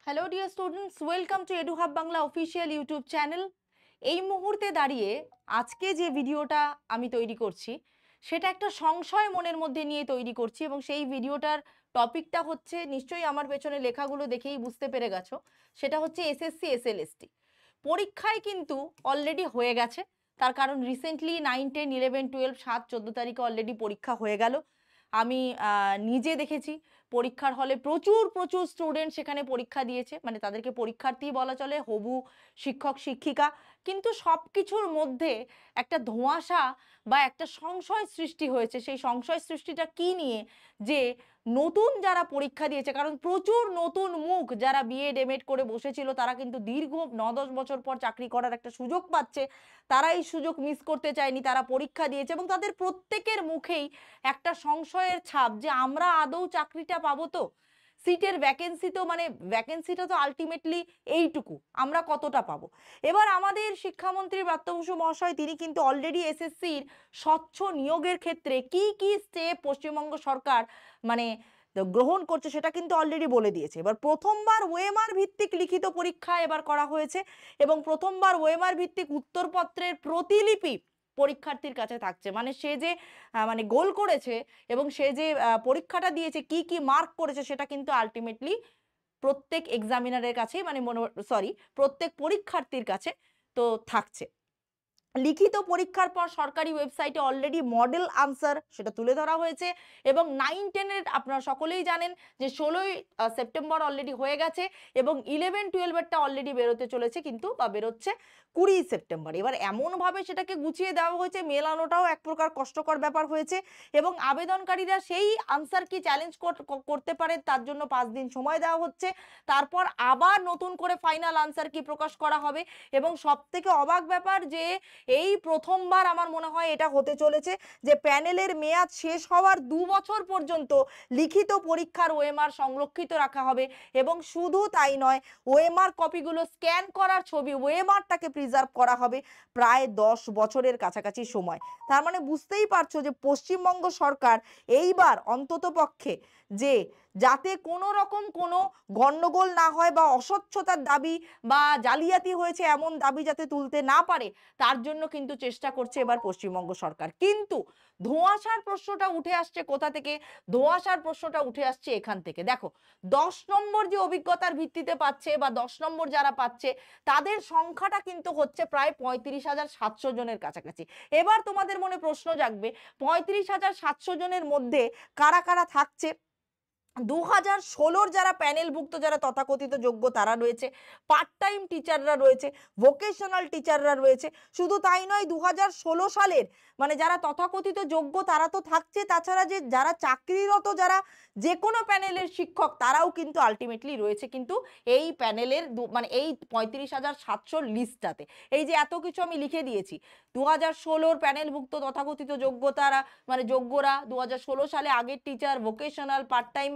Hello dear students, welcome to এডুহাব Bangla official YouTube channel. এই মুহূর্তে দাঁড়িয়ে আজকে যে ভিডিওটা আমি তৈরি করছি সেটা একটা সংশয় মনের মধ্যে নিয়ে তৈরি করছি, এবং সেই ভিডিওটার টপিকটা হচ্ছে, নিশ্চয়ই আমার পেছনে লেখাগুলো দেখেই বুঝতে পেরে গেছো, সেটা হচ্ছে এসএসসি এসএলএসটি পরীক্ষায় কিন্তু অলরেডি হয়ে গেছে। তার কারণ রিসেন্টলি 9, 10, 11, 12, 7, 14 তারিখে অলরেডি পরীক্ষা হয়ে গেল। আমি নিজে দেখেছি পরীক্ষার হলে প্রচুর প্রচুর স্টুডেন্ট সেখানে পরীক্ষা দিয়েছে, মানে তাদেরকে পরীক্ষার্থী বলা চলে, হবু শিক্ষক শিক্ষিকা। কিন্তু সব কিছুর মধ্যে একটা ধোঁয়াশা বা একটা সংশয় সৃষ্টি হয়েছে। সেই সংশয় সৃষ্টিটা কি নিয়ে, যে নতুন যারা পরীক্ষা দিয়েছে, কারণ প্রচুর নতুন মুখ যারা বিএড এমএড করে বসেছিল তারা কিন্তু দীর্ঘ 9-10 বছর পর চাকরি করার একটা সুযোগ পাচ্ছে, তারা এই সুযোগ মিস করতে চায়নি, তারা পরীক্ষা দিয়েছে, এবং তাদের প্রত্যেকের মুখেই একটা সংশয়ের ছাপ যে আমরা আদৌ চাকরিটা পাবো তো, সিটের ভ্যাকেন্সি তো, মানে ভ্যাকেন্সিটা তো আলটিমেটলি এইটুকু, আমরা কতটা পাবো। এবার আমাদের শিক্ষামন্ত্রী ব্রাত্য বসু মহাশয় তিনি কিন্তু অলরেডি এসএসসির স্বচ্ছ নিয়োগের ক্ষেত্রে কি কি স্টেপ পশ্চিমবঙ্গ সরকার মানে গ্রহণ করছে সেটা কিন্তু অলরেডি বলে দিয়েছে। এবার প্রথমবার ওএমআর ভিত্তিক লিখিত পরীক্ষা এবার করা হয়েছে, এবং প্রথমবার ওএমআর ভিত্তিক উত্তরপত্রের প্রতিলিপি পরীক্ষার্থীর কাছে থাকছে। মানে সে যে মানে গোল করেছে এবং সে যে পরীক্ষাটা দিয়েছে, কি কি মার্ক করেছে, সেটা কিন্তু আলটিমেটলি প্রত্যেক এক্সামিনারের কাছেই, মানে প্রত্যেক পরীক্ষার্থীর কাছে তো থাকছে। লিখিত পরীক্ষার পর সরকারি ওয়েবসাইটে অলরেডি মডেল আনসার সেটা তুলে ধরা হয়েছে, এবং 9-10-এর আপনারা সকলেই জানেন যে 16ই সেপ্টেম্বর অলরেডি হয়ে গেছে, এবং 11-12-এরটা অলরেডি বেরোতে চলেছে, কিন্তু বা বেরোচ্ছে 20 সেপ্টেম্বর। এবার এমনভাবে সেটাকে গুছিয়ে দেওয়া হয়েছে, মেলানোটাও এক প্রকার কষ্টকর ব্যাপার হয়েছে, এবং আবেদনকারীরা সেই আনসার কি চ্যালেঞ্জ করতে পারে তার জন্য 5 দিন সময় দেওয়া হচ্ছে। তারপর আবার নতুন করে ফাইনাল আনসার কি প্রকাশ করা হবে, এবং সব থেকে অবাক ব্যাপার যে এই প্রথমবার আমার মনে হয় এটা হতে চলেছে যে প্যানেলের মেয়াদ শেষ হওয়ার 2 বছর পর্যন্ত লিখিত পরীক্ষার ওএমআর সংরক্ষিত রাখা হবে, এবং শুধু তাই নয়, ওএমআর কপিগুলো স্ক্যান করার ছবি ওএমআরটাকে প্রিজার্ভ করা হবে প্রায় 10 বছরের কাছাকাছি সময়। তার মানে বুঝতেই পারছো যে পশ্চিমবঙ্গ সরকার এইবার অন্ততপক্ষে যে যাতে কোনো রকম কোনো গন্ডগোল না হয় বা অস্বচ্ছতার দাবি বা জালিয়াতি হয়েছে এমন দাবি যাতে তুলতে না পারে, তার জন্য কিন্তু চেষ্টা করছে এবার পশ্চিমবঙ্গ সরকার। কিন্তু ধোঁয়াশার প্রশ্নটা উঠে আসছে কোথা থেকে? ধোঁয়াশার প্রশ্নটা উঠে আসছে এখান থেকে। দেখো, 10 নম্বর যে অভিজ্ঞতার ভিত্তিতে পাচ্ছে বা 10 নম্বর যারা পাচ্ছে তাদের সংখ্যাটা কিন্তু হচ্ছে প্রায় 35,700 জনের কাছাকাছি। এবার তোমাদের মনে প্রশ্ন জাগবে, 35,700 জনের মধ্যে কারা কারা থাকছে? 2016-র যারা প্যানেলভুক্ত, যারা তথাকথিত যোগ্য, তারা রয়েছে, পার্ট টাইম টিচাররা রয়েছে, ভোকেশনাল টিচাররা রয়েছে। শুধু তাই নয়, 2016 সালের মানে যারা তথাকথিত যোগ্য তারা তো থাকছে, তাছাড়া যে যারা চাকরিরত, যারা যে কোনো প্যানেলের শিক্ষক, তারাও কিন্তু আলটিমেটলি রয়েছে কিন্তু এই প্যানেলের মানে এই 35,700 লিস্টটাতে। এই যে এত কিছু আমি লিখে দিয়েছি, 2016-র প্যানেলভুক্ত তথাকথিত যোগ্যতারা মানে যোগ্যরা, 2016 সালে আগের teacher, vocational, part time,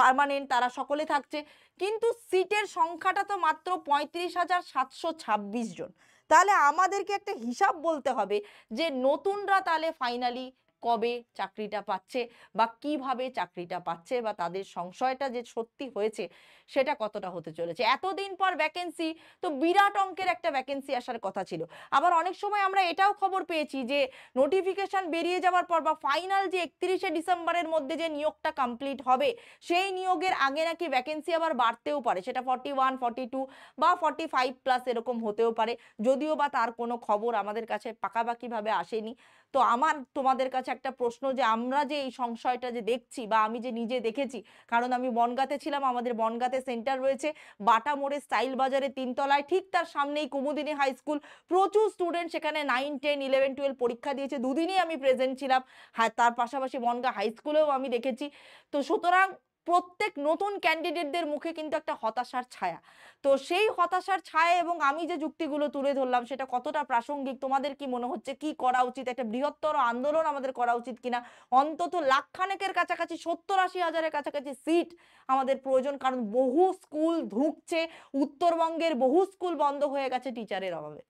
permanent, তারা সকলে থাকছে, কিন্তু সিটের সংখ্যাটা তো মাত্র 35,726 জন। তাহলে আমাদেরকে একটা হিসাব বলতে হবে যে নতুনরা তাহলে ফাইনালি কবে চাকরিটা পাচ্ছে বা কিভাবে চাকরিটা পাচ্ছে, বা তাদের সংশয়টা যে সত্যি হয়েছে সেটা কতটা হতে চলেছে। এতদিন পর ভ্যাকেন্সি, তো বিরাট অঙ্কের একটা ভ্যাকেন্সি আসার কথা ছিল। আবার অনেক সময় আমরা এটাও খবর পেয়েছি যে নোটিফিকেশন বেরিয়ে যাওয়ার পর বা ফাইনাল যে 31শে ডিসেম্বরের মধ্যে যে নিয়োগটা কমপ্লিট হবে, সেই নিয়োগের আগে নাকি ভ্যাকেন্সি আবার বাড়তেও পারে, সেটা 41, 42 বা 45+ এরকম হতেও পারে, যদিও বা তার কোনো খবর আমাদের কাছে পাকাপাকিভাবে আসেনি। তো আমার তোমাদের কাছে একটা প্রশ্ন, যে আমরা যে এই সংশয়টা যে দেখছি বা আমি যে নিজে দেখেছি, কারণ আমি বনগাঁতে ছিলাম, আমাদের বনগাঁতে সেন্টার রয়েছে, বাটা মোড়ে স্টাইল বাজারে 3 তলায়, ঠিক তার সামনেই কুমুদিনী হাই স্কুল, প্রচুর স্টুডেন্ট সেখানে 9, 10, 11, 12 পরীক্ষা দিয়েছে, দুদিনই আমি প্রেজেন্ট ছিলাম। হ্যাঁ, তার পাশাপাশি বনগাঁ হাই স্কুলেও আমি দেখেছি। তো সুতরাং প্রত্যেক নতুন ক্যান্ডিডেটদের মুখে কিন্তু একটা হতাশার ছায়া। তো সেই হতাশার ছায়া এবং আমি যে যুক্তিগুলো তুলে ধরলাম সেটা কতটা প্রাসঙ্গিক, তোমাদের কি মনে হচ্ছে? কি করা উচিত? একটা বৃহত্তর আন্দোলন আমাদের করা উচিত কিনা? অন্তত লাখখানেকের কাছাকাছি, 70-80 হাজারের কাছাকাছি সিট আমাদের প্রয়োজন, কারণ বহু স্কুল ধুঁকছে, উত্তরবঙ্গের বহু স্কুল বন্ধ হয়ে গেছে টিচারের অভাবে।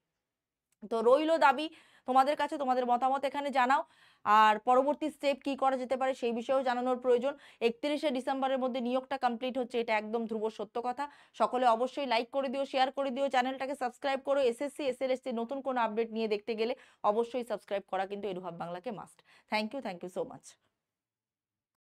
তো রইল দাবি, তোমাদের কাছে তোমাদের মতামত এখানে জানাও। আর পরবর্তী স্টেপ কি করা যেতে পারে সেই বিষয়েও জানানোর প্রয়োজন। 31শে ডিসেম্বরের মধ্যে নিয়োগটা কমপ্লিট হচ্ছে, এটা একদম ধ্রুব সত্য কথা। সকলে অবশ্যই লাইক করে দিও, শেয়ার করে দিও, চ্যানেলটাকে সাবস্ক্রাইব করো। এসএসসি এসএলএসসি নতুন কোনো আপডেট নিয়ে দেখতে গেলে অবশ্যই সাবস্ক্রাইব করা কিন্তু এডুহাব বাংলাকে must. Thank you so much.